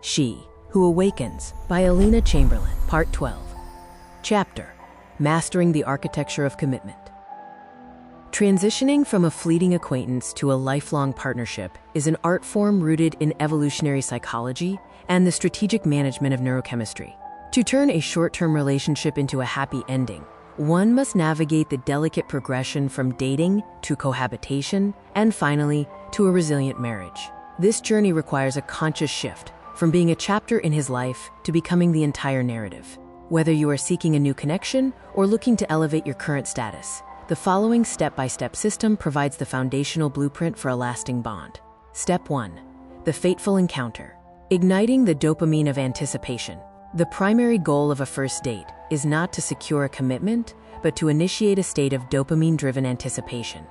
She Who Awakens by Alina Chamberlain, Part 12. Chapter: Mastering the Architecture of Commitment. Transitioning from a fleeting acquaintance to a lifelong partnership is an art form rooted in evolutionary psychology and the strategic management of neurochemistry. To turn a short-term relationship into a happy ending, one must navigate the delicate progression from dating to cohabitation and finally to a resilient marriage. This journey requires a conscious shift from being a chapter in his life to becoming the entire narrative. Whether you are seeking a new connection or looking to elevate your current status, the following step-by-step system provides the foundational blueprint for a lasting bond. Step 1. The Fateful Encounter. Igniting the dopamine of anticipation. The primary goal of a first date is not to secure a commitment, but to initiate a state of dopamine-driven anticipation.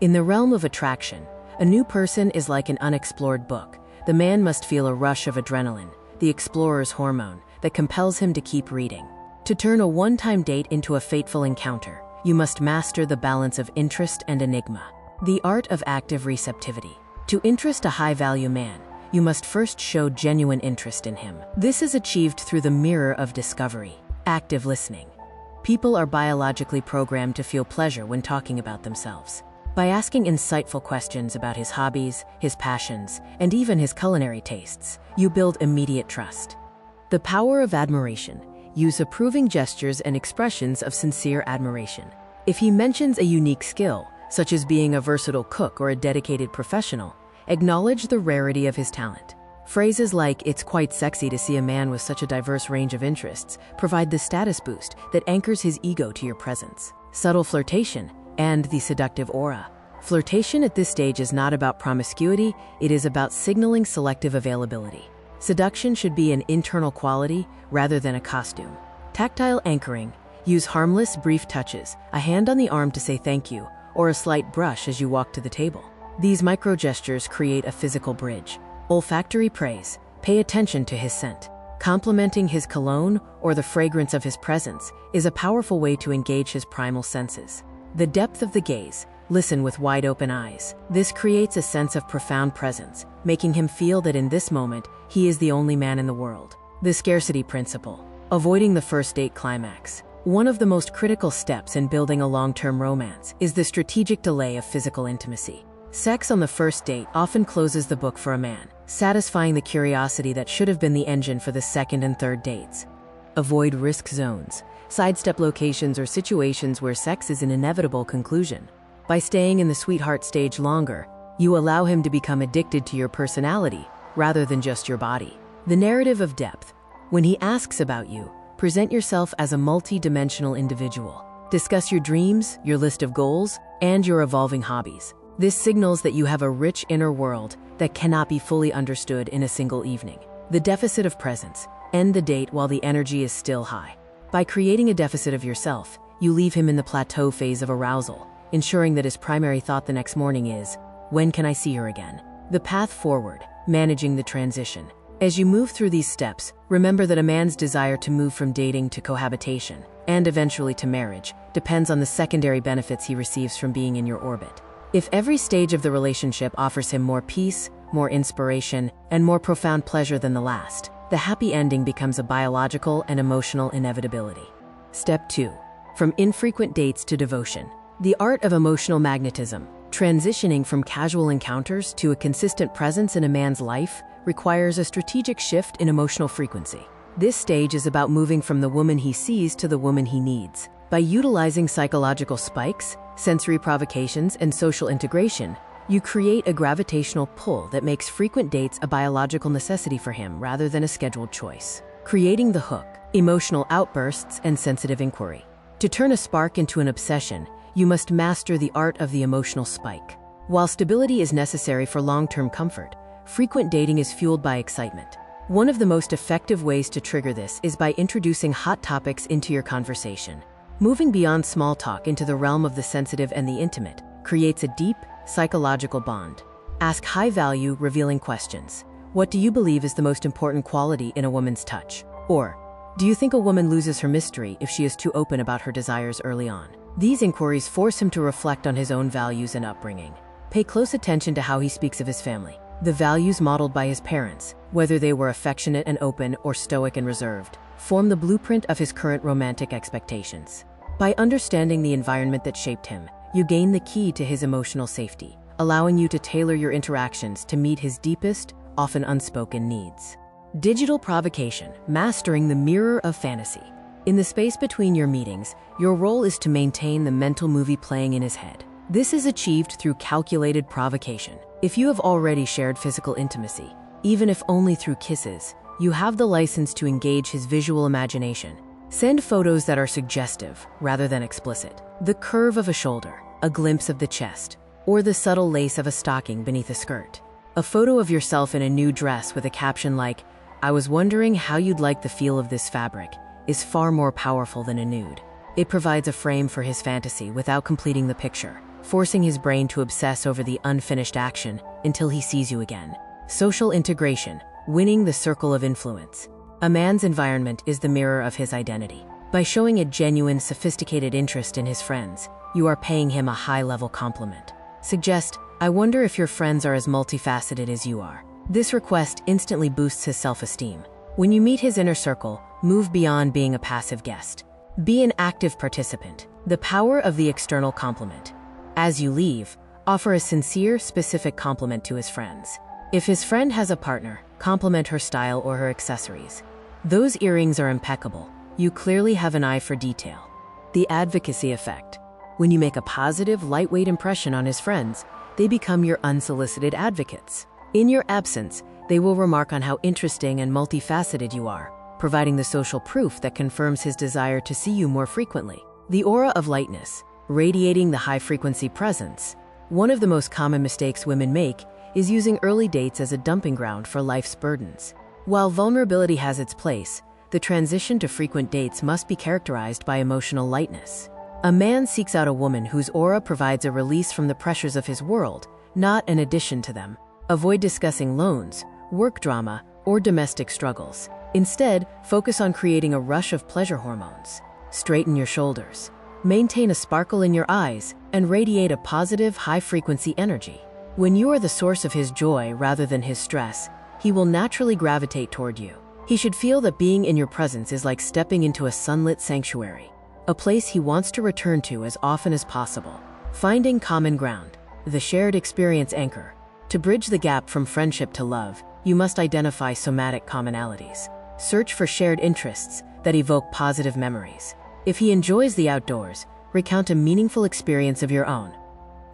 In the realm of attraction, a new person is like an unexplored book. The man must feel a rush of adrenaline, the explorer's hormone, that compels him to keep reading. To turn a one-time date into a fateful encounter, you must master the balance of interest and enigma. The art of active receptivity. To interest a high-value man, you must first show genuine interest in him. This is achieved through the mirror of discovery, active listening. People are biologically programmed to feel pleasure when talking about themselves. By asking insightful questions about his hobbies, his passions, and even his culinary tastes, you build immediate trust. The power of admiration. Use approving gestures and expressions of sincere admiration. If he mentions a unique skill, such as being a versatile cook or a dedicated professional, acknowledge the rarity of his talent. Phrases like, "It's quite sexy to see a man with such a diverse range of interests," provide the status boost that anchors his ego to your presence. Subtle flirtation and the seductive aura. Flirtation at this stage is not about promiscuity, it is about signaling selective availability. Seduction should be an internal quality rather than a costume. Tactile anchoring. Use harmless, brief touches, a hand on the arm to say thank you, or a slight brush as you walk to the table. These micro-gestures create a physical bridge. Olfactory praise. Pay attention to his scent. Complimenting his cologne or the fragrance of his presence is a powerful way to engage his primal senses. The depth of the gaze. Listen with wide open eyes. This creates a sense of profound presence, making him feel that in this moment, he is the only man in the world. The Scarcity Principle. Avoiding the first date climax. One of the most critical steps in building a long-term romance is the strategic delay of physical intimacy. Sex on the first date often closes the book for a man, satisfying the curiosity that should have been the engine for the second and third dates. Avoid risk zones. Sidestep locations or situations where sex is an inevitable conclusion. By staying in the sweetheart stage longer, you allow him to become addicted to your personality rather than just your body. The narrative of depth. When he asks about you, present yourself as a multi-dimensional individual. Discuss your dreams, your list of goals, and your evolving hobbies. This signals that you have a rich inner world that cannot be fully understood in a single evening. The deficit of presence. End the date while the energy is still high. By creating a deficit of yourself, you leave him in the plateau phase of arousal, ensuring that his primary thought the next morning is, "When can I see her again?" The path forward. Managing the transition. As you move through these steps, remember that a man's desire to move from dating to cohabitation, and eventually to marriage, depends on the secondary benefits he receives from being in your orbit. If every stage of the relationship offers him more peace, more inspiration, and more profound pleasure than the last, the happy ending becomes a biological and emotional inevitability. Step 2. From infrequent dates to devotion. The art of emotional magnetism. Transitioning from casual encounters to a consistent presence in a man's life requires a strategic shift in emotional frequency. This stage is about moving from the woman he sees to the woman he needs. By utilizing psychological spikes, sensory provocations, and social integration, you create a gravitational pull that makes frequent dates a biological necessity for him rather than a scheduled choice. Creating the hook. Emotional outbursts and sensitive inquiry. To turn a spark into an obsession, you must master the art of the emotional spike. While stability is necessary for long-term comfort, frequent dating is fueled by excitement. One of the most effective ways to trigger this is by introducing hot topics into your conversation. Moving beyond small talk into the realm of the sensitive and the intimate creates a deep, psychological bond. Ask high-value, revealing questions. What do you believe is the most important quality in a woman's touch? Or, do you think a woman loses her mystery if she is too open about her desires early on? These inquiries force him to reflect on his own values and upbringing. Pay close attention to how he speaks of his family. The values modeled by his parents, whether they were affectionate and open or stoic and reserved, form the blueprint of his current romantic expectations. By understanding the environment that shaped him, you gain the key to his emotional safety, allowing you to tailor your interactions to meet his deepest, often unspoken needs. Digital provocation, mastering the mirror of fantasy. In the space between your meetings, your role is to maintain the mental movie playing in his head. This is achieved through calculated provocation. If you have already shared physical intimacy, even if only through kisses, you have the license to engage his visual imagination. Send photos that are suggestive rather than explicit. The curve of a shoulder, a glimpse of the chest, or the subtle lace of a stocking beneath a skirt. A photo of yourself in a new dress with a caption like, "I was wondering how you'd like the feel of this fabric," is far more powerful than a nude. It provides a frame for his fantasy without completing the picture, forcing his brain to obsess over the unfinished action until he sees you again. Social integration, winning the circle of influence. A man's environment is the mirror of his identity. By showing a genuine, sophisticated interest in his friends, you are paying him a high-level compliment. Suggest, "I wonder if your friends are as multifaceted as you are." This request instantly boosts his self-esteem. When you meet his inner circle, move beyond being a passive guest. Be an active participant. The power of the external compliment. As you leave, offer a sincere, specific compliment to his friends. If his friend has a partner, compliment her style or her accessories. Those earrings are impeccable. You clearly have an eye for detail. The advocacy effect. When you make a positive, lightweight impression on his friends, they become your unsolicited advocates. In your absence, they will remark on how interesting and multifaceted you are, providing the social proof that confirms his desire to see you more frequently. The aura of lightness, radiating the high-frequency presence. One of the most common mistakes women make is using early dates as a dumping ground for life's burdens. While vulnerability has its place, the transition to frequent dates must be characterized by emotional lightness. A man seeks out a woman whose aura provides a release from the pressures of his world, not an addition to them. Avoid discussing loans, work drama, or domestic struggles. Instead, focus on creating a rush of pleasure hormones. Straighten your shoulders. Maintain a sparkle in your eyes and radiate a positive, high-frequency energy. When you are the source of his joy rather than his stress, he will naturally gravitate toward you. He should feel that being in your presence is like stepping into a sunlit sanctuary, a place he wants to return to as often as possible. Finding common ground, the shared experience anchor. To bridge the gap from friendship to love, you must identify somatic commonalities. Search for shared interests that evoke positive memories. If he enjoys the outdoors, recount a meaningful experience of your own.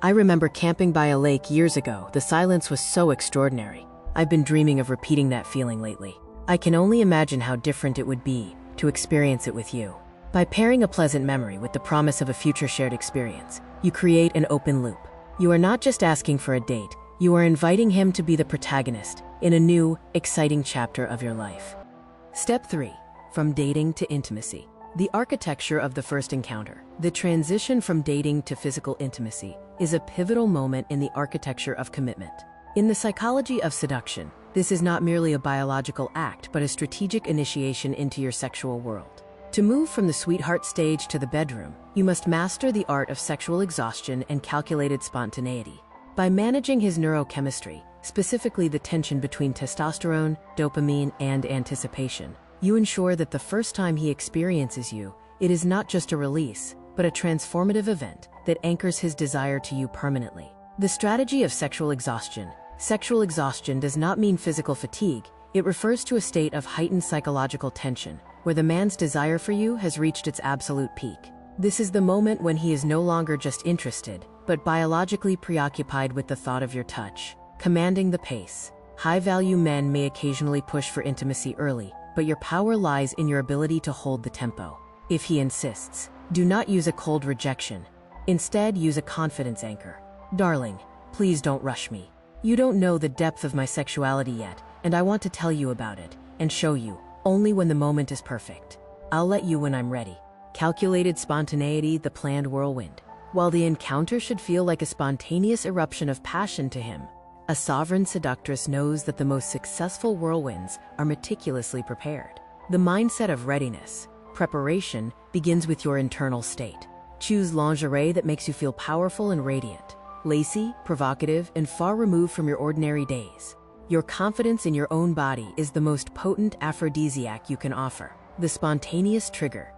I remember camping by a lake years ago. The silence was so extraordinary. I've been dreaming of repeating that feeling lately. I can only imagine how different it would be to experience it with you. By pairing a pleasant memory with the promise of a future shared experience, you create an open loop. You are not just asking for a date, you are inviting him to be the protagonist in a new, exciting chapter of your life. Step 3. From dating to intimacy. The architecture of the first encounter. The transition from dating to physical intimacy is a pivotal moment in the architecture of commitment. In the psychology of seduction, this is not merely a biological act, but a strategic initiation into your sexual world. To move from the sweetheart stage to the bedroom, you must master the art of sexual exhaustion and calculated spontaneity. By managing his neurochemistry, specifically the tension between testosterone, dopamine, and anticipation, you ensure that the first time he experiences you, it is not just a release, but a transformative event that anchors his desire to you permanently. The strategy of sexual exhaustion. Sexual exhaustion does not mean physical fatigue. It refers to a state of heightened psychological tension, where the man's desire for you has reached its absolute peak. This is the moment when he is no longer just interested, but biologically preoccupied with the thought of your touch. Commanding the pace. High-value men may occasionally push for intimacy early, but your power lies in your ability to hold the tempo. If he insists, do not use a cold rejection. Instead, use a confidence anchor. "Darling, please don't rush me. You don't know the depth of my sexuality yet, and I want to tell you about it and show you, only when the moment is perfect. I'll let you when I'm ready." Calculated spontaneity, the planned whirlwind. While the encounter should feel like a spontaneous eruption of passion to him, a sovereign seductress knows that the most successful whirlwinds are meticulously prepared. The mindset of readiness, preparation, begins with your internal state. Choose lingerie that makes you feel powerful and radiant. lacy, provocative, and far removed from your ordinary days. Your confidence in your own body is the most potent aphrodisiac you can offer, the spontaneous trigger.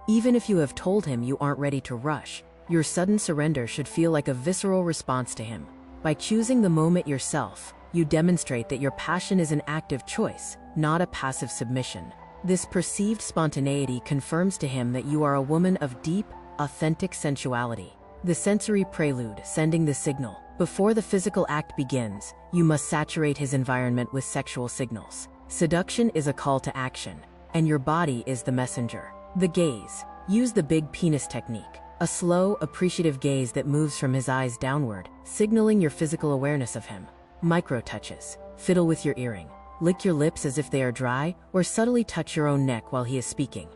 Even if you have told him you aren't ready to rush, your sudden surrender should feel like a visceral response to him. By choosing the moment yourself, you demonstrate that your passion is an active choice, not a passive submission. This perceived spontaneity confirms to him that you are a woman of deep, authentic sensuality. The sensory prelude, sending the signal. Before the physical act begins, you must saturate his environment with sexual signals. Seduction is a call to action, and your body is the messenger. The gaze. Use the big penis technique. A slow, appreciative gaze that moves from his eyes downward, signaling your physical awareness of him. Micro-touches. Fiddle with your earring. Lick your lips as if they are dry, or subtly touch your own neck while he is speaking.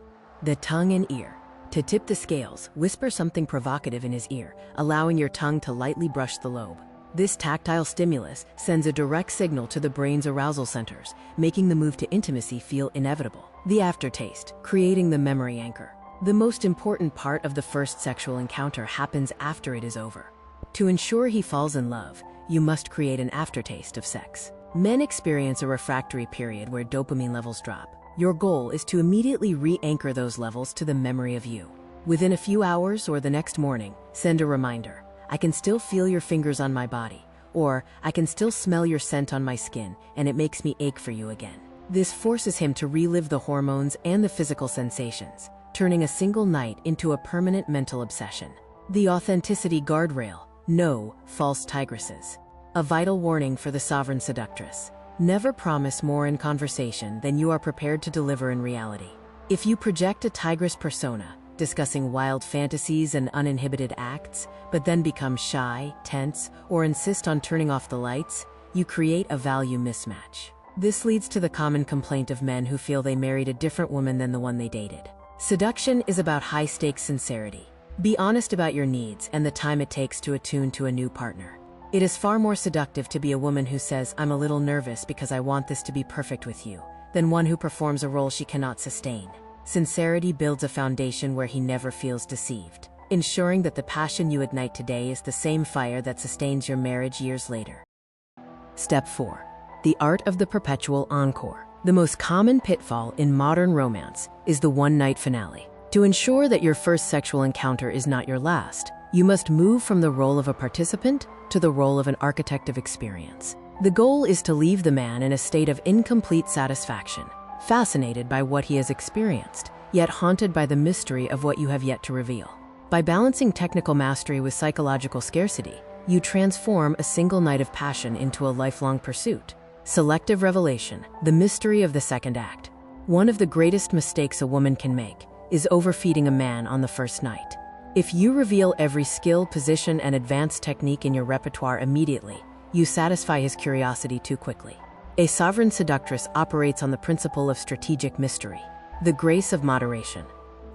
The tongue and ear. To tip the scales, whisper something provocative in his ear, allowing your tongue to lightly brush the lobe. This tactile stimulus sends a direct signal to the brain's arousal centers, making the move to intimacy feel inevitable. The aftertaste, creating the memory anchor. The most important part of the first sexual encounter happens after it is over. To ensure he falls in love, you must create an aftertaste of sex. Men experience a refractory period where dopamine levels drop. Your goal is to immediately re-anchor those levels to the memory of you. Within a few hours or the next morning, send a reminder. I can still feel your fingers on my body, or I can still smell your scent on my skin, and it makes me ache for you again. This forces him to relive the hormones and the physical sensations, turning a single night into a permanent mental obsession. The authenticity guardrail. No false tigresses. A vital warning for the sovereign seductress. Never promise more in conversation than you are prepared to deliver in reality. If you project a tigress persona, discussing wild fantasies and uninhibited acts, but then become shy, tense, or insist on turning off the lights, you create a value mismatch. This leads to the common complaint of men who feel they married a different woman than the one they dated. Seduction is about high-stakes sincerity. Be honest about your needs and the time it takes to attune to a new partner. It is far more seductive to be a woman who says, "I'm a little nervous because I want this to be perfect with you," than one who performs a role she cannot sustain. Sincerity builds a foundation where he never feels deceived, ensuring that the passion you ignite today is the same fire that sustains your marriage years later. Step 4. The art of the perpetual encore. The most common pitfall in modern romance is the one-night finale. To ensure that your first sexual encounter is not your last, you must move from the role of a participant to the role of an architect of experience. The goal is to leave the man in a state of incomplete satisfaction, fascinated by what he has experienced, yet haunted by the mystery of what you have yet to reveal. By balancing technical mastery with psychological scarcity, you transform a single night of passion into a lifelong pursuit. Selective revelation, the mystery of the second act. One of the greatest mistakes a woman can make is overfeeding a man on the first night. If you reveal every skill, position, and advanced technique in your repertoire immediately, you satisfy his curiosity too quickly. A sovereign seductress operates on the principle of strategic mystery, the grace of moderation.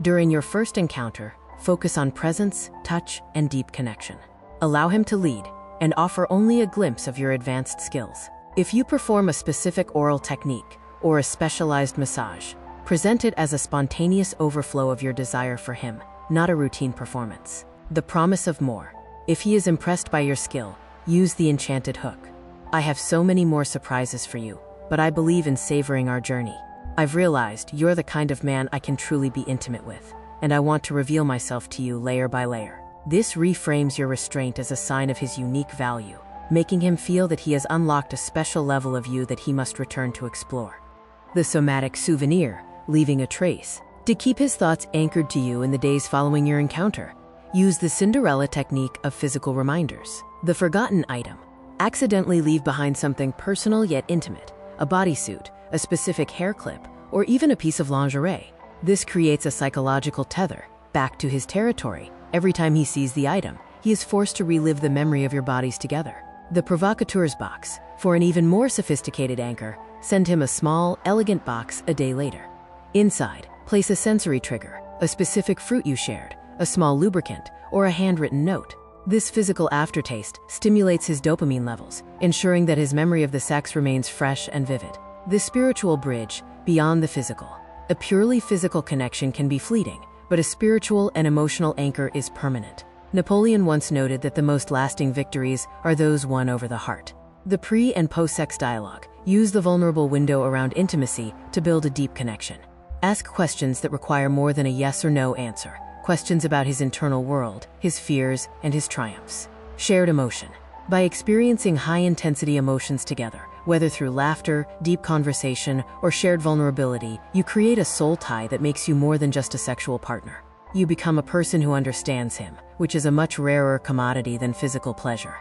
During your first encounter, focus on presence, touch, and deep connection. Allow him to lead, and offer only a glimpse of your advanced skills. If you perform a specific oral technique or a specialized massage, present it as a spontaneous overflow of your desire for him, not a routine performance. The promise of more. If he is impressed by your skill, use the enchanted hook. I have so many more surprises for you, but I believe in savoring our journey. I've realized you're the kind of man I can truly be intimate with, and I want to reveal myself to you layer by layer. This reframes your restraint as a sign of his unique value, making him feel that he has unlocked a special level of you that he must return to explore. The somatic souvenir, leaving a trace. To keep his thoughts anchored to you in the days following your encounter, use the Cinderella technique of physical reminders. The forgotten item. Accidentally leave behind something personal yet intimate, a bodysuit, a specific hair clip, or even a piece of lingerie. This creates a psychological tether back to his territory. Every time he sees the item, he is forced to relive the memory of your bodies together. The provocateur's box. For an even more sophisticated anchor, send him a small, elegant box a day later. Inside, place a sensory trigger, a specific fruit you shared, a small lubricant, or a handwritten note. This physical aftertaste stimulates his dopamine levels, ensuring that his memory of the sex remains fresh and vivid. The spiritual bridge, beyond the physical. A purely physical connection can be fleeting, but a spiritual and emotional anchor is permanent. Napoleon once noted that the most lasting victories are those won over the heart. The pre- and post-sex dialogue use the vulnerable window around intimacy to build a deep connection. Ask questions that require more than a yes or no answer. Questions about his internal world, his fears, and his triumphs. Shared emotion. By experiencing high-intensity emotions together, whether through laughter, deep conversation, or shared vulnerability, you create a soul tie that makes you more than just a sexual partner. You become a person who understands him, which is a much rarer commodity than physical pleasure.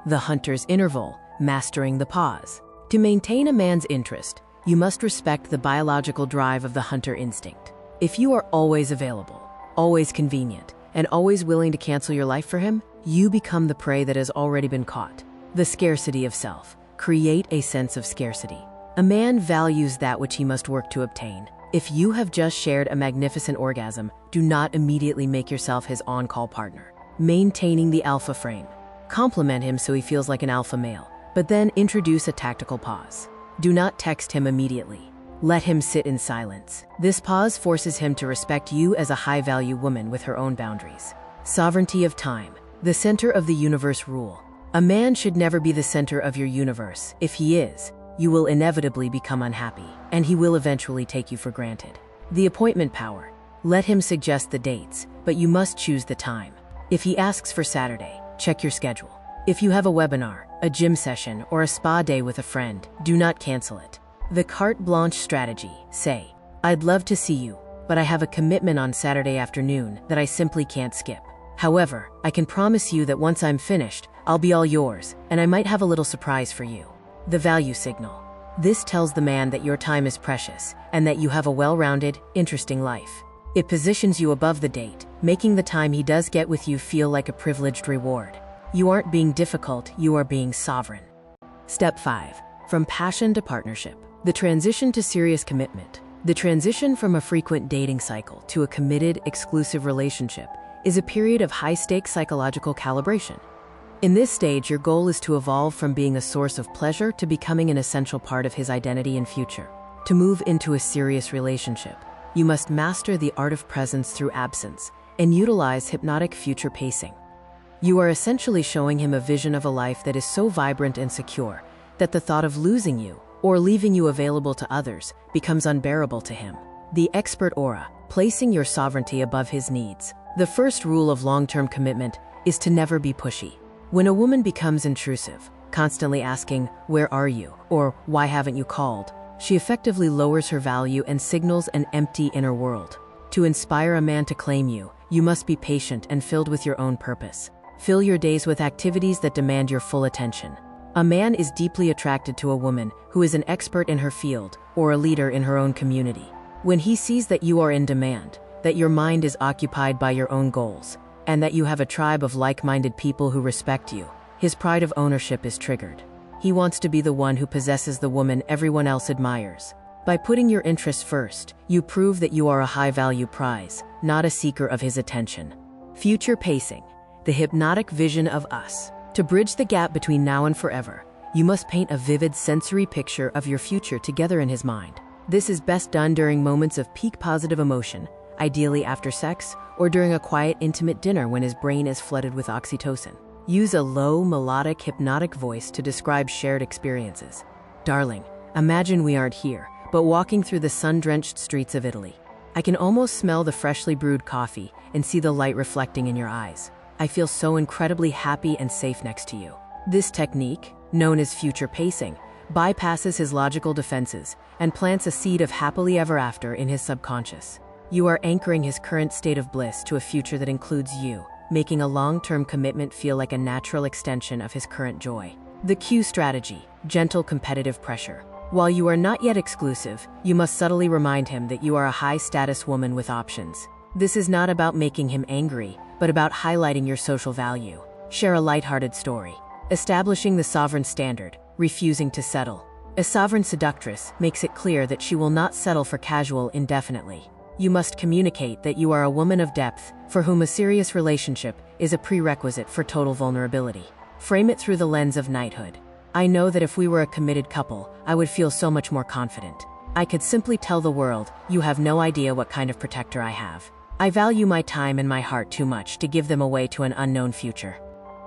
The hunter's interval, mastering the pause. To maintain a man's interest, you must respect the biological drive of the hunter instinct. If you are always available, always convenient, and always willing to cancel your life for him, you become the prey that has already been caught. The scarcity of self. Create a sense of scarcity. A man values that which he must work to obtain. If you have just shared a magnificent orgasm, do not immediately make yourself his on-call partner. Maintaining the alpha frame. Compliment him so he feels like an alpha male, but then introduce a tactical pause. Do not text him immediately. Let him sit in silence. This pause forces him to respect you as a high-value woman with her own boundaries. Sovereignty of time. The center of the universe rule. A man should never be the center of your universe. If he is, you will inevitably become unhappy, and he will eventually take you for granted. The appointment power. Let him suggest the dates, but you must choose the time. If he asks for Saturday, check your schedule. If you have a webinar, a gym session, or a spa day with a friend, do not cancel it. The carte blanche strategy. Say, I'd love to see you, but I have a commitment on Saturday afternoon that I simply can't skip. However, I can promise you that once I'm finished, I'll be all yours, and I might have a little surprise for you. The value signal. This tells the man that your time is precious, and that you have a well-rounded, interesting life. It positions you above the date, making the time he does get with you feel like a privileged reward. You aren't being difficult, you are being sovereign. Step 5. From passion to partnership. The transition to serious commitment. The transition from a frequent dating cycle to a committed, exclusive relationship is a period of high-stakes psychological calibration. In this stage, your goal is to evolve from being a source of pleasure to becoming an essential part of his identity and future. To move into a serious relationship, you must master the art of presence through absence and utilize hypnotic future pacing. You are essentially showing him a vision of a life that is so vibrant and secure that the thought of losing you or leaving you available to others becomes unbearable to him. The expert aura, placing your sovereignty above his needs. The first rule of long-term commitment is to never be pushy. When a woman becomes intrusive, constantly asking, "Where are you?" or "Why haven't you called?" she effectively lowers her value and signals an empty inner world. To inspire a man to claim you, you must be patient and filled with your own purpose. Fill your days with activities that demand your full attention. A man is deeply attracted to a woman who is an expert in her field or a leader in her own community. When he sees that you are in demand, that your mind is occupied by your own goals, and that you have a tribe of like-minded people who respect you, his pride of ownership is triggered. He wants to be the one who possesses the woman everyone else admires. By putting your interests first, you prove that you are a high-value prize, not a seeker of his attention. Future pacing, the hypnotic vision of us. To bridge the gap between now and forever, you must paint a vivid sensory picture of your future together in his mind. This is best done during moments of peak positive emotion, ideally after sex, or during a quiet, intimate dinner when his brain is flooded with oxytocin. Use a low, melodic, hypnotic voice to describe shared experiences. Darling, imagine we aren't here, but walking through the sun-drenched streets of Italy. I can almost smell the freshly brewed coffee and see the light reflecting in your eyes. I feel so incredibly happy and safe next to you. This technique, known as future pacing, bypasses his logical defenses and plants a seed of happily ever after in his subconscious. You are anchoring his current state of bliss to a future that includes you, making a long-term commitment feel like a natural extension of his current joy. The Q strategy, gentle competitive pressure. While you are not yet exclusive, you must subtly remind him that you are a high-status woman with options. This is not about making him angry, but about highlighting your social value. Share a lighthearted story. Establishing the sovereign standard, refusing to settle. A sovereign seductress makes it clear that she will not settle for casual indefinitely. You must communicate that you are a woman of depth, for whom a serious relationship is a prerequisite for total vulnerability. Frame it through the lens of knighthood. I know that if we were a committed couple, I would feel so much more confident. I could simply tell the world, you have no idea what kind of protector I have. I value my time and my heart too much to give them away to an unknown future.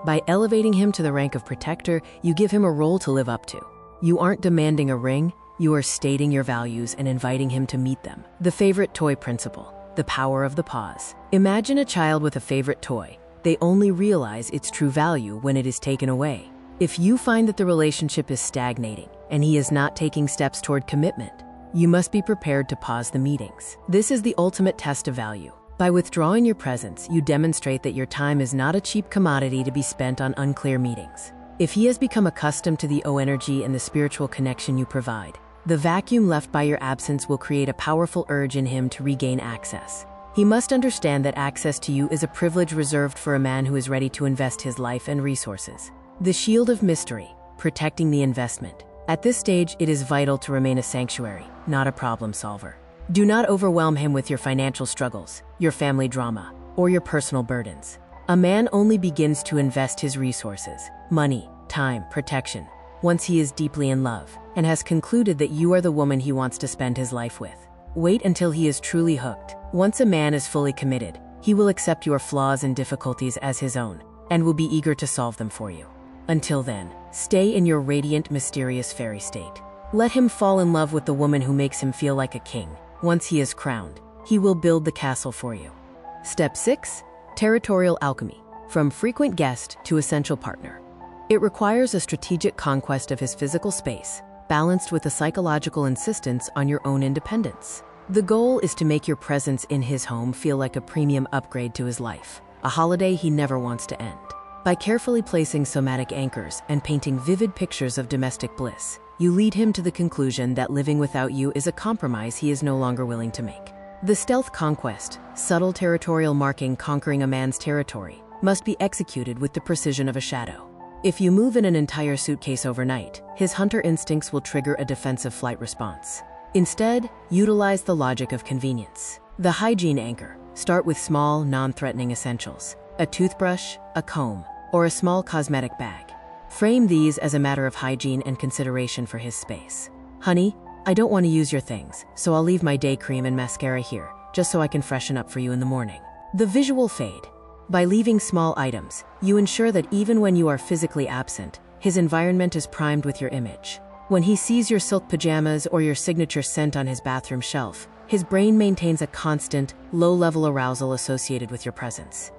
By elevating him to the rank of protector, you give him a role to live up to. You aren't demanding a ring, you are stating your values and inviting him to meet them. The favorite toy principle, the power of the pause. Imagine a child with a favorite toy. They only realize its true value when it is taken away. If you find that the relationship is stagnating and he is not taking steps toward commitment, you must be prepared to pause the meetings. This is the ultimate test of value. By withdrawing your presence, you demonstrate that your time is not a cheap commodity to be spent on unclear meetings. If he has become accustomed to the energy and the spiritual connection you provide, the vacuum left by your absence will create a powerful urge in him to regain access. He must understand that access to you is a privilege reserved for a man who is ready to invest his life and resources. The shield of mystery, protecting the investment. At this stage, it is vital to remain a sanctuary, not a problem solver. Do not overwhelm him with your financial struggles, your family drama, or your personal burdens. A man only begins to invest his resources, money, time, protection, once he is deeply in love and has concluded that you are the woman he wants to spend his life with. Wait until he is truly hooked. Once a man is fully committed, he will accept your flaws and difficulties as his own and will be eager to solve them for you. Until then, stay in your radiant, mysterious fairy state. Let him fall in love with the woman who makes him feel like a king. Once he is crowned, he will build the castle for you. Step 6. Territorial alchemy, from frequent guest to essential partner. It requires a strategic conquest of his physical space, balanced with a psychological insistence on your own independence. The goal is to make your presence in his home feel like a premium upgrade to his life, a holiday he never wants to end. By carefully placing somatic anchors and painting vivid pictures of domestic bliss, you lead him to the conclusion that living without you is a compromise he is no longer willing to make. The stealth conquest, subtle territorial marking conquering a man's territory, must be executed with the precision of a shadow. If you move in an entire suitcase overnight, his hunter instincts will trigger a defensive flight response. Instead, utilize the logic of convenience. The hygiene anchor. Start with small, non-threatening essentials: a toothbrush, a comb, or a small cosmetic bag. Frame these as a matter of hygiene and consideration for his space. Honey, I don't want to use your things, so I'll leave my day cream and mascara here, just so I can freshen up for you in the morning. The visual fade. By leaving small items, you ensure that even when you are physically absent, his environment is primed with your image. When he sees your silk pajamas or your signature scent on his bathroom shelf, his brain maintains a constant, low-level arousal associated with your presence.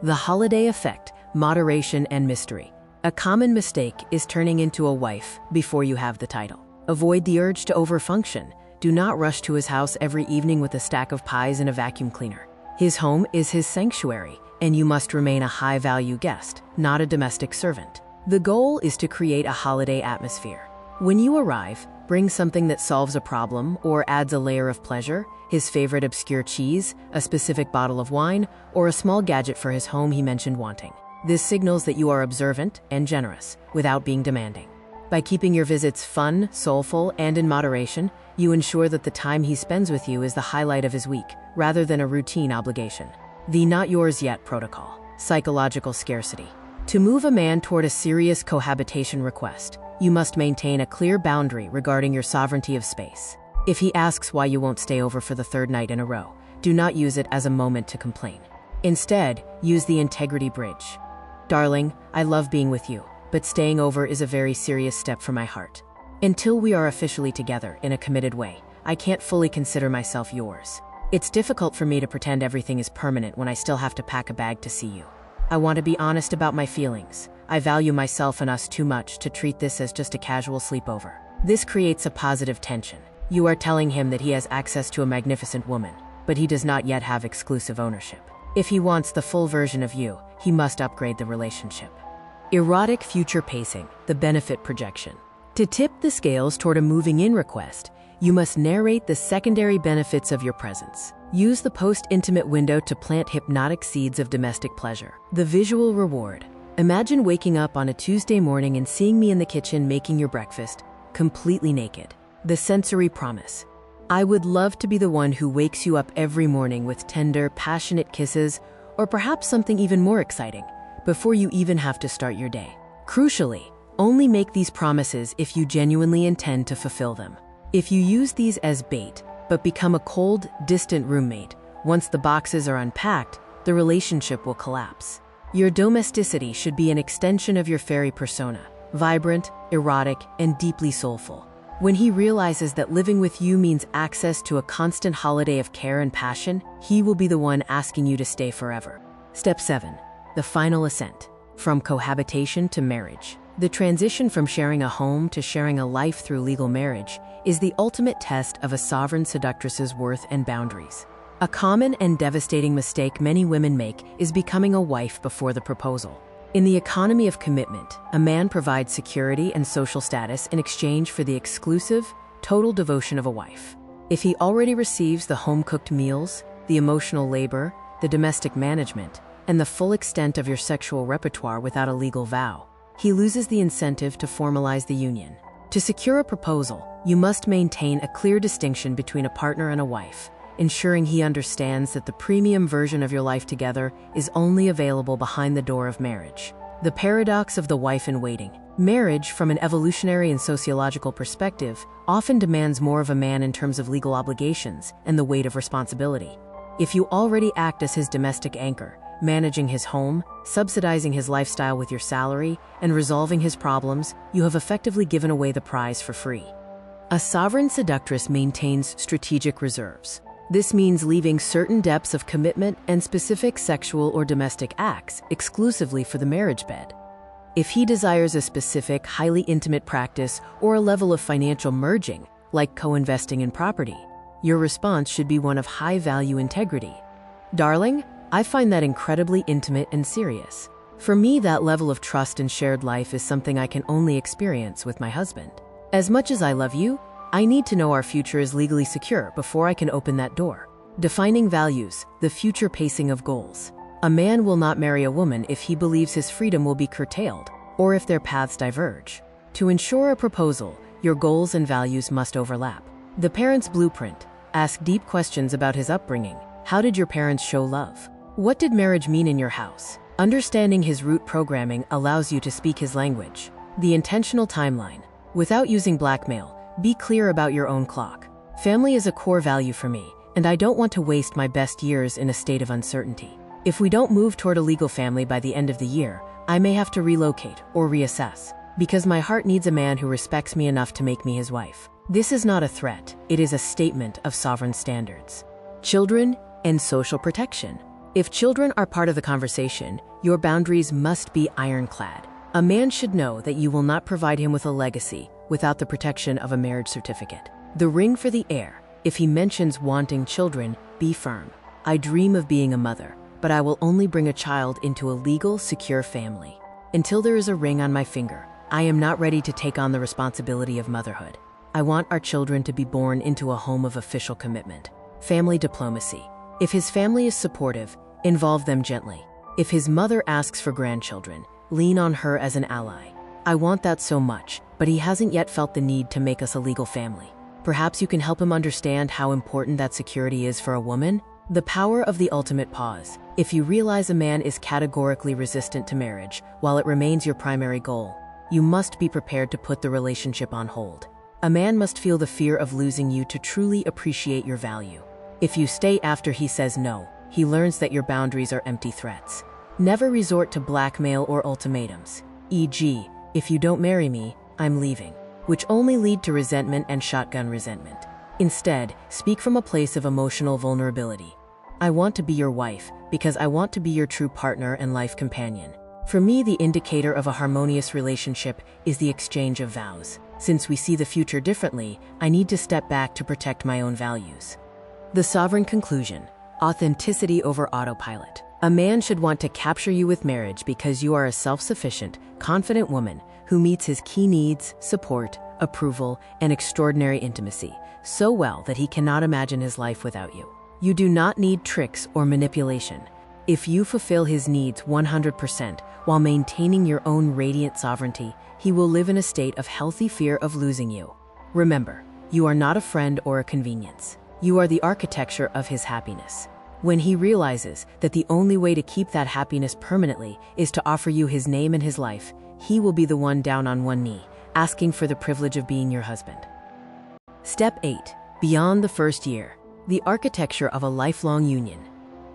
The holiday effect, moderation and mystery. A common mistake is turning into a wife before you have the title. Avoid the urge to overfunction. Do not rush to his house every evening with a stack of pies and a vacuum cleaner. His home is his sanctuary, and you must remain a high-value guest, not a domestic servant. The goal is to create a holiday atmosphere. When you arrive, bring something that solves a problem or adds a layer of pleasure: his favorite obscure cheese, a specific bottle of wine, or a small gadget for his home he mentioned wanting. This signals that you are observant and generous, without being demanding. By keeping your visits fun, soulful, and in moderation, you ensure that the time he spends with you is the highlight of his week, rather than a routine obligation. The not yours yet protocol. Psychological scarcity. To move a man toward a serious cohabitation request, you must maintain a clear boundary regarding your sovereignty of space. If he asks why you won't stay over for the third night in a row, do not use it as a moment to complain. Instead, use the integrity bridge. Darling, I love being with you, but staying over is a very serious step for my heart. Until we are officially together in a committed way, I can't fully consider myself yours. It's difficult for me to pretend everything is permanent when I still have to pack a bag to see you. I want to be honest about my feelings. I value myself and us too much to treat this as just a casual sleepover. This creates a positive tension. You are telling him that he has access to a magnificent woman, but he does not yet have exclusive ownership. If he wants the full version of you, he must upgrade the relationship. Erotic future pacing, the benefit projection. To tip the scales toward a moving-in request, you must narrate the secondary benefits of your presence. Use the post-intimate window to plant hypnotic seeds of domestic pleasure. The visual reward. Imagine waking up on a Tuesday morning and seeing me in the kitchen making your breakfast, completely naked. The sensory promise. I would love to be the one who wakes you up every morning with tender, passionate kisses, or perhaps something even more exciting, before you even have to start your day. Crucially, only make these promises if you genuinely intend to fulfill them. If you use these as bait, but become a cold, distant roommate, Once the boxes are unpacked, the relationship will collapse. Your domesticity should be an extension of your fairy persona, vibrant, erotic, and deeply soulful. When he realizes that living with you means access to a constant holiday of care and passion, he will be the one asking you to stay forever. Step 7. The final ascent. From cohabitation to marriage. The transition from sharing a home to sharing a life through legal marriage is the ultimate test of a sovereign seductress's worth and boundaries. A common and devastating mistake many women make is becoming a wife before the proposal. In the economy of commitment, a man provides security and social status in exchange for the exclusive, total devotion of a wife. If he already receives the home-cooked meals, the emotional labor, the domestic management, and the full extent of your sexual repertoire without a legal vow, he loses the incentive to formalize the union. To secure a proposal, you must maintain a clear distinction between a partner and a wife, ensuring he understands that the premium version of your life together is only available behind the door of marriage. The paradox of the wife-in-waiting. Marriage, from an evolutionary and sociological perspective, often demands more of a man in terms of legal obligations and the weight of responsibility. If you already act as his domestic anchor, managing his home, subsidizing his lifestyle with your salary, and resolving his problems, you have effectively given away the prize for free. A sovereign seductress maintains strategic reserves. This means leaving certain depths of commitment and specific sexual or domestic acts exclusively for the marriage bed. If he desires a specific, highly intimate practice or a level of financial merging, like co-investing in property, your response should be one of high-value integrity. Darling, I find that incredibly intimate and serious. For me, that level of trust and shared life is something I can only experience with my husband. As much as I love you, I need to know our future is legally secure before I can open that door. Defining values, the future pacing of goals. A man will not marry a woman if he believes his freedom will be curtailed, or if their paths diverge. To ensure a proposal, your goals and values must overlap. The parent's blueprint. Ask deep questions about his upbringing. How did your parents show love? What did marriage mean in your house? Understanding his root programming allows you to speak his language. The intentional timeline. Without using blackmail, be clear about your own clock. Family is a core value for me, and I don't want to waste my best years in a state of uncertainty. If we don't move toward a legal family by the end of the year, I may have to relocate or reassess, because my heart needs a man who respects me enough to make me his wife. This is not a threat, it is a statement of sovereign standards. Children and social protection. If children are part of the conversation, your boundaries must be ironclad. A man should know that you will not provide him with a legacy without the protection of a marriage certificate. The ring for the heir. If he mentions wanting children, be firm. I dream of being a mother, but I will only bring a child into a legal, secure family. Until there is a ring on my finger, I am not ready to take on the responsibility of motherhood. I want our children to be born into a home of official commitment. Family diplomacy. If his family is supportive, involve them gently. If his mother asks for grandchildren, lean on her as an ally. I want that so much, but he hasn't yet felt the need to make us a legal family. Perhaps you can help him understand how important that security is for a woman? The power of the ultimate pause. If you realize a man is categorically resistant to marriage while it remains your primary goal, you must be prepared to put the relationship on hold. A man must feel the fear of losing you to truly appreciate your value. If you stay after he says no, he learns that your boundaries are empty threats. Never resort to blackmail or ultimatums, e.g., if you don't marry me, I'm leaving, which only lead to resentment and shotgun resentment. Instead, speak from a place of emotional vulnerability. I want to be your wife because I want to be your true partner and life companion. For me, the indicator of a harmonious relationship is the exchange of vows. Since we see the future differently, I need to step back to protect my own values. The sovereign conclusion. Authenticity over autopilot. A man should want to capture you with marriage because you are a self-sufficient, confident woman who meets his key needs, support, approval, and extraordinary intimacy so well that he cannot imagine his life without you. You do not need tricks or manipulation. If you fulfill his needs 100% while maintaining your own radiant sovereignty, he will live in a state of healthy fear of losing you. Remember, you are not a friend or a convenience. You are the architecture of his happiness. When he realizes that the only way to keep that happiness permanently is to offer you his name and his life, he will be the one down on one knee, asking for the privilege of being your husband. Step 8. Beyond the first year. the architecture of a lifelong union.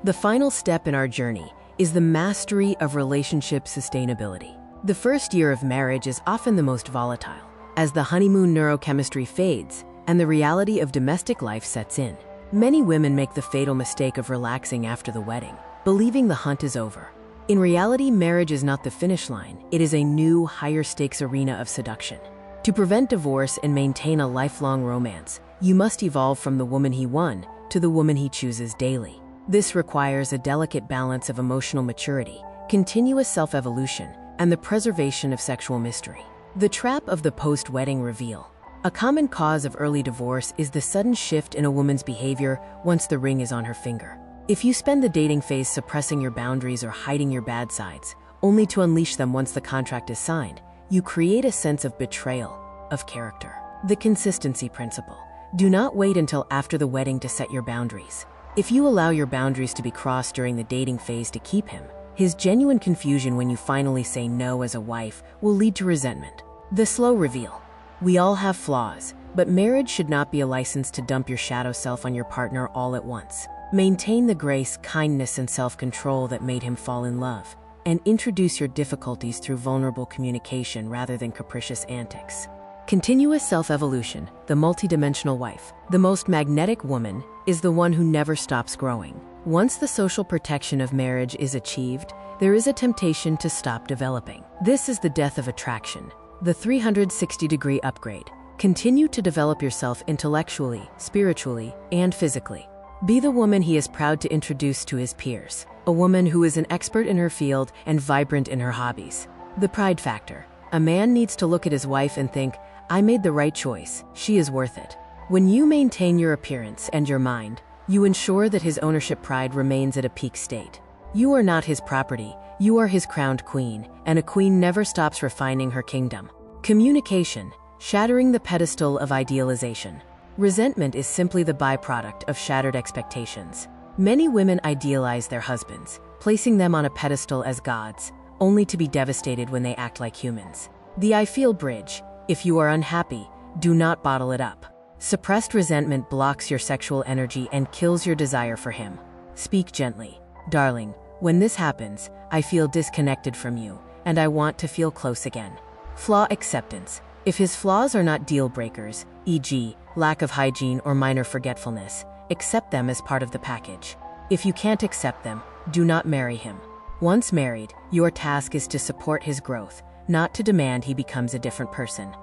The final step in our journey is the mastery of relationship sustainability. The first year of marriage is often the most volatile, as the honeymoon neurochemistry fades and the reality of domestic life sets in. Many women make the fatal mistake of relaxing after the wedding, believing the hunt is over. In reality, marriage is not the finish line. It is a new, higher-stakes arena of seduction. To prevent divorce and maintain a lifelong romance, you must evolve from the woman he won to the woman he chooses daily. This requires a delicate balance of emotional maturity, continuous self-evolution, and the preservation of sexual mystery. The trap of the post-wedding reveal. A common cause of early divorce is the sudden shift in a woman's behavior once the ring is on her finger. If you spend the dating phase suppressing your boundaries or hiding your bad sides, only to unleash them once the contract is signed, you create a sense of betrayal of character. The consistency principle. Do not wait until after the wedding to set your boundaries. If you allow your boundaries to be crossed during the dating phase to keep him, his genuine confusion when you finally say no as a wife will lead to resentment. The slow reveal. We all have flaws, but marriage should not be a license to dump your shadow self on your partner all at once. Maintain the grace, kindness, and self-control that made him fall in love, and introduce your difficulties through vulnerable communication rather than capricious antics. Continuous self-evolution, the multidimensional wife. The most magnetic woman is the one who never stops growing. Once the social protection of marriage is achieved, there is a temptation to stop developing. This is the death of attraction, the 360-degree upgrade. Continue to develop yourself intellectually, spiritually, and physically. Be the woman he is proud to introduce to his peers, a woman who is an expert in her field and vibrant in her hobbies. The pride factor. A man needs to look at his wife and think, I made the right choice, she is worth it. When you maintain your appearance and your mind, you ensure that his ownership pride remains at a peak state. You are not his property, you are his crowned queen, and a queen never stops refining her kingdom. Communication, shattering the pedestal of idealization. Resentment is simply the byproduct of shattered expectations. Many women idealize their husbands, placing them on a pedestal as gods, only to be devastated when they act like humans. The I feel bridge. If you are unhappy, do not bottle it up. Suppressed resentment blocks your sexual energy and kills your desire for him. Speak gently. Darling, when this happens, I feel disconnected from you, and I want to feel close again. Flaw acceptance. If his flaws are not deal breakers, e.g., lack of hygiene or minor forgetfulness, accept them as part of the package. If you can't accept them, do not marry him. Once married, your task is to support his growth, not to demand he becomes a different person.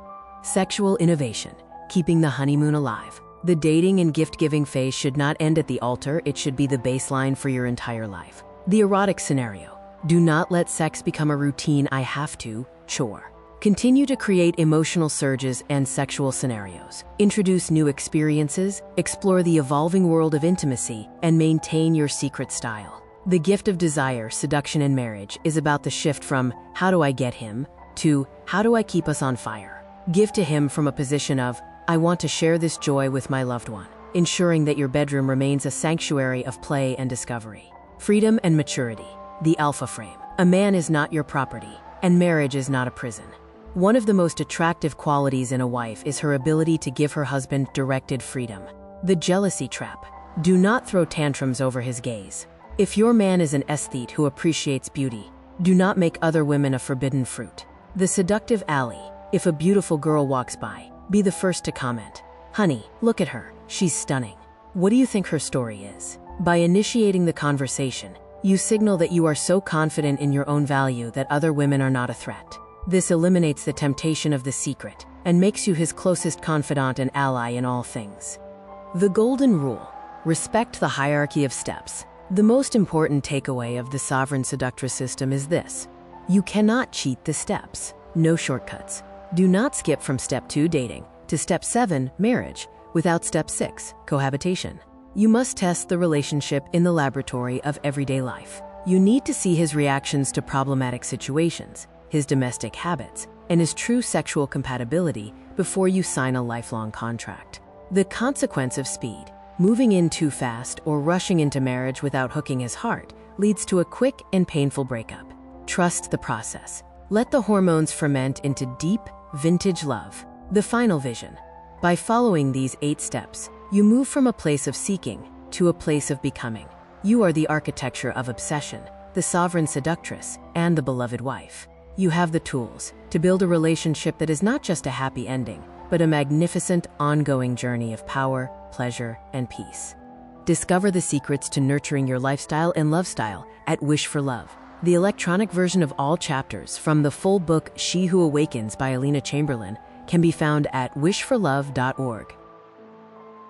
Sexual innovation, keeping the honeymoon alive. The dating and gift-giving phase should not end at the altar, it should be the baseline for your entire life. The erotic scenario. Do not let sex become a routine I have to chore. Continue to create emotional surges and sexual scenarios. Introduce new experiences, explore the evolving world of intimacy, and maintain your secret style. The gift of desire, seduction, and marriage is about the shift from how do I get him to how do I keep us on fire. Give to him from a position of I want to share this joy with my loved one, ensuring that your bedroom remains a sanctuary of play and discovery. Freedom and maturity. The alpha frame. A man is not your property, and marriage is not a prison. One of the most attractive qualities in a wife is her ability to give her husband directed freedom. The jealousy trap. Do not throw tantrums over his gaze. If your man is an aesthete who appreciates beauty, do not make other women a forbidden fruit. The seductive alley. If a beautiful girl walks by, be the first to comment. Honey, look at her, she's stunning. What do you think her story is? By initiating the conversation, you signal that you are so confident in your own value that other women are not a threat. This eliminates the temptation of the secret and makes you his closest confidant and ally in all things. The golden rule. Respect the hierarchy of steps. The most important takeaway of the sovereign seductress system is this. You cannot cheat the steps. No shortcuts. Do not skip from step 2, dating, to step 7, marriage, without step 6, cohabitation. You must test the relationship in the laboratory of everyday life. You need to see his reactions to problematic situations, his domestic habits, and his true sexual compatibility before you sign a lifelong contract. The consequence of speed. Moving in too fast or rushing into marriage without hooking his heart leads to a quick and painful breakup. Trust the process. Let the hormones ferment into deep, vintage love. The final vision. By following these 8 steps, you move from a place of seeking to a place of becoming. You are the architecture of obsession, the sovereign seductress, and the beloved wife. You have the tools to build a relationship that is not just a happy ending, but a magnificent, ongoing journey of power, pleasure, and peace. Discover the secrets to nurturing your lifestyle and love style at Wish for Love. The electronic version of all chapters from the full book She Who Awakens by Alina Chamberlain can be found at wishforlove.org.